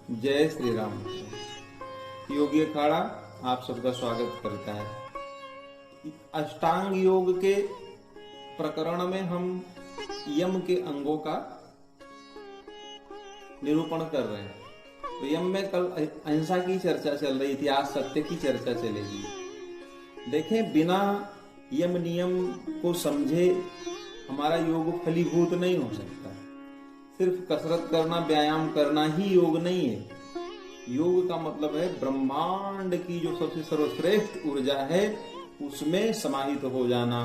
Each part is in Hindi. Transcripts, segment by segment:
जय श्री राम। योगी अखाड़ा आप सबका स्वागत करता है। अष्टांग योग के प्रकरण में हम यम के अंगों का निरूपण कर रहे हैं। तो यम में कल अहिंसा की चर्चा चल रही थी, आज सत्य की चर्चा चलेगी। देखें, बिना यम नियम को समझे हमारा योग फलीभूत नहीं हो सकता। सिर्फ कसरत करना, व्यायाम करना ही योग नहीं है। योग का मतलब है ब्रह्मांड की जो सबसे सर्वश्रेष्ठ ऊर्जा है उसमें समाहित हो जाना,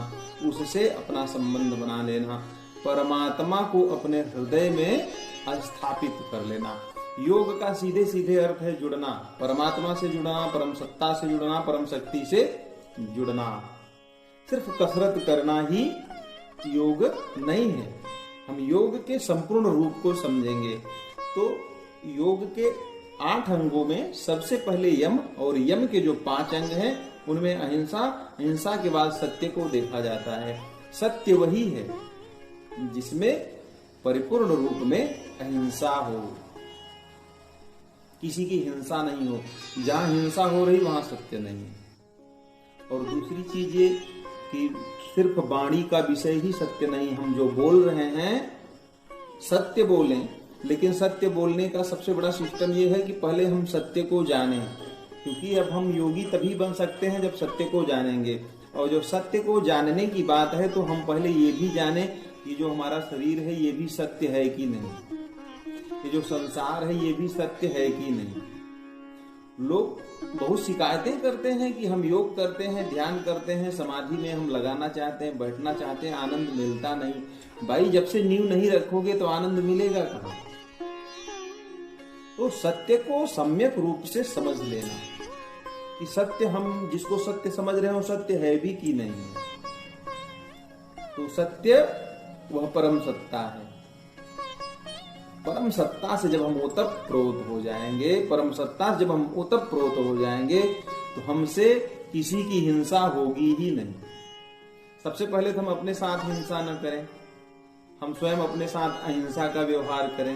उससे अपना संबंध बना लेना, परमात्मा को अपने हृदय में स्थापित कर लेना। योग का सीधे सीधे अर्थ है जुड़ना, परमात्मा से जुड़ना, परम सत्ता से जुड़ना, परम शक्ति से जुड़ना। सिर्फ कसरत करना ही योग नहीं है। हम योग के संपूर्ण रूप को समझेंगे तो योग के 8 अंगों में सबसे पहले यम, और यम के जो 5 अंग हैं उनमें अहिंसा, अहिंसा के बाद सत्य को देखा जाता है। सत्य वही है जिसमें परिपूर्ण रूप में अहिंसा हो, किसी की हिंसा नहीं हो। जहां हिंसा हो रही वहां सत्य नहीं है। और दूसरी चीज ये कि सिर्फ वाणी का विषय ही सत्य नहीं। हम जो बोल रहे हैं सत्य बोलें, लेकिन सत्य बोलने का सबसे बड़ा सिस्टम ये है कि पहले हम सत्य को जानें, क्योंकि अब हम योगी तभी बन सकते हैं जब सत्य को जानेंगे। और जो सत्य को जानने की बात है तो हम पहले ये भी जानें कि जो हमारा शरीर है ये भी सत्य है कि नहीं, ये जो संसार है ये भी सत्य है कि नहीं। लोग बहुत शिकायतें करते हैं कि हम योग करते हैं, ध्यान करते हैं, समाधि में हम लगाना चाहते हैं, बैठना चाहते हैं, आनंद मिलता नहीं। भाई, जब से नींव नहीं रखोगे तो आनंद मिलेगा कहाँ? तो सत्य को सम्यक रूप से समझ लेना कि सत्य, हम जिसको सत्य समझ रहे हो सत्य है भी कि नहीं है। तो सत्य वह परम सत्ता है। परम सत्ता से जब हम ओतप्रोत हो जाएंगे, परम सत्ता से जब हम ओतप्रोत हो जाएंगे तो हमसे किसी की हिंसा होगी ही नहीं। सबसे पहले तो हम अपने साथ हिंसा न करें, हम स्वयं अपने साथ अहिंसा का व्यवहार करें।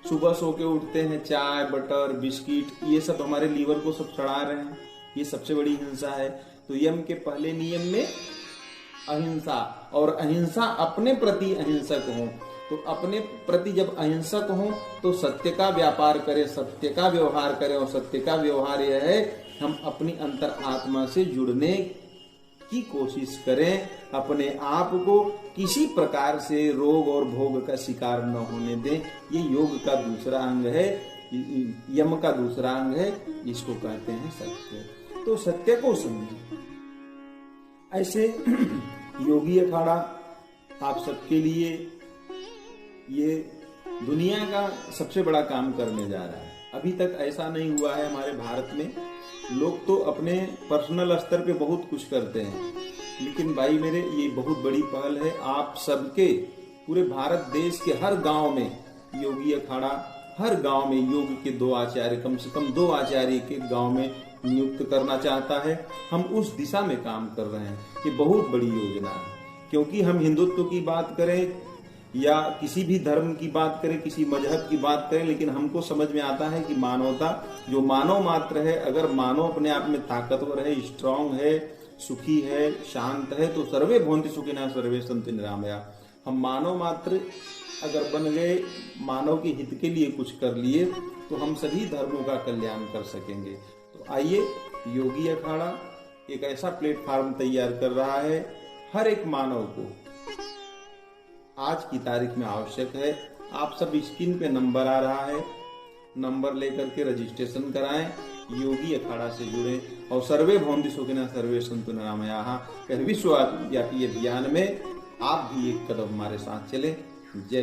सुबह सो के उठते हैं, चाय, बटर, बिस्किट, ये सब हमारे लीवर को सब चढ़ा रहे हैं, ये सबसे बड़ी हिंसा है। तो यम के पहले नियम में अहिंसा, और अहिंसा अपने प्रति अहिंसक हो। तो अपने प्रति जब अहिंसक हो तो सत्य का व्यापार करें, सत्य का व्यवहार करें। और सत्य का व्यवहार यह है हम अपनी अंतर आत्मा से जुड़ने की कोशिश करें, अपने आप को किसी प्रकार से रोग और भोग का शिकार न होने दें। ये योग का दूसरा अंग है, यम का दूसरा अंग है, इसको कहते हैं सत्य। तो सत्य को समझें। ऐसे योगी अखाड़ा आप सबके लिए ये दुनिया का सबसे बड़ा काम करने जा रहा है। अभी तक ऐसा नहीं हुआ है हमारे भारत में। लोग तो अपने पर्सनल स्तर पे बहुत कुछ करते हैं, लेकिन भाई मेरे, ये बहुत बड़ी पहल है। आप सबके पूरे भारत देश के हर गांव में योगी अखाड़ा, हर गांव में योग के 2 आचार्य, कम से कम 2 आचार्य के गांव में नियुक्त करना चाहता है। हम उस दिशा में काम कर रहे हैं। ये बहुत बड़ी योजना है, क्योंकि हम हिंदुत्व की बात करें या किसी भी धर्म की बात करें, किसी मजहब की बात करें, लेकिन हमको समझ में आता है कि मानवता, जो मानव मात्र है, अगर मानव अपने आप में ताकतवर है, स्ट्रांग है, सुखी है, शांत है, तो सर्वे भवन्ति सुखिनः सर्वे सन्तु निरामया। हम मानव मात्र अगर बन गए, मानव के हित के लिए कुछ कर लिए, तो हम सभी धर्मों का कल्याण कर सकेंगे। तो आइए, योगी अखाड़ा एक ऐसा प्लेटफॉर्म तैयार कर रहा है, हर एक मानव को आज की तारीख में आवश्यक है। आप सब स्क्रीन पे नंबर आ रहा है, नंबर लेकर के रजिस्ट्रेशन कराएं, योगी अखाड़ा से जुड़ें और सर्वे भवन्ति सुखिनः सर्वे सन्तु निरामयाः विश्वव्यापी अभियान में आप भी एक कदम हमारे साथ चले। जय